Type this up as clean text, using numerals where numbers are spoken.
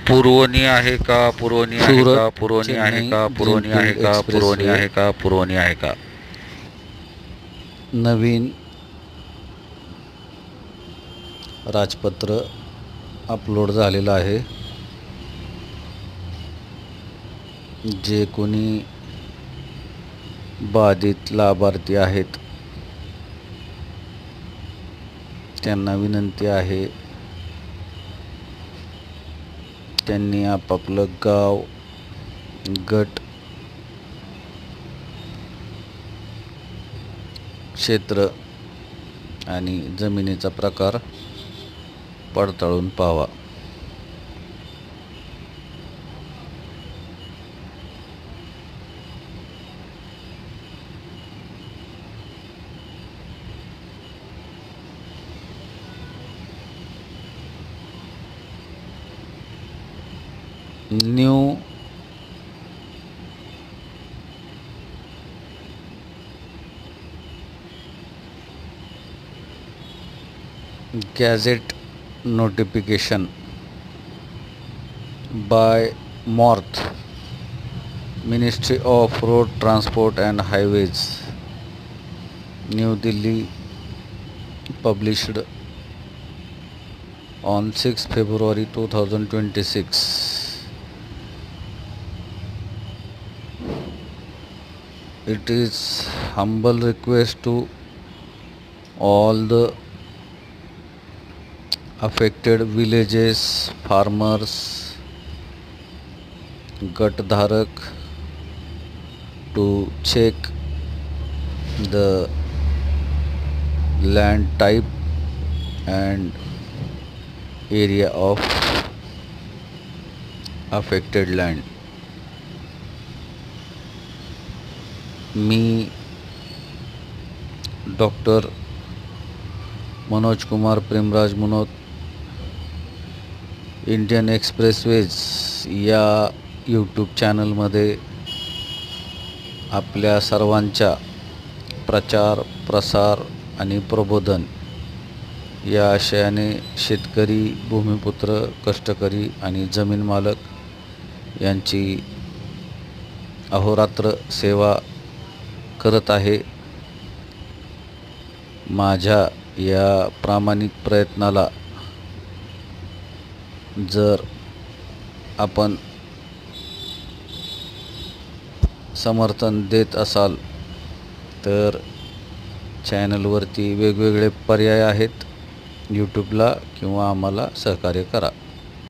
पुरवणी आहे का, पुरवणी आहे सुरत, का, पुरवणी आहे चेन्नई का, पुरवणी आहे ग्रीनफील्ड का, पुरवणी एक्सप्रेसवे आहे का, पुरवणी आहे का. नवीन राजपत्र अपलोड झालेलं आहे. जे कोणी बाधित लाभार्थी आहेत त्यांना विनंती आहे, त्यांनी आपापलं गाव, गट, क्षेत्र आणि जमिनीचा प्रकार पडताळून पाहावा. New gadget notification by MoRTH, Ministry of Road Transport and Highways, New Delhi, published on 6 February 2026. It is humble request to all the affected villages, farmers, Gatdharak to check the land type and area of affected land. Me doctor Manoj Kumar Premraj Munot, Indian expressways या YouTube चॅनलमध्ये आपल्या सर्वांच्या प्रचार, प्रसार आणि प्रबोधन या आशयाने शेतकरी, भूमिपुत्र, कष्टकरी आणि जमीन मालक यांची अहोरात्र सेवा करत आहे. माझ्या या प्रामाणिक प्रयत्नाला जर आपण समर्थन देत असाल तर चॅनलवरती वेगवेगळे पर्याय आहेत यूट्यूबला, किंवा आम्हाला सहकार्य करा.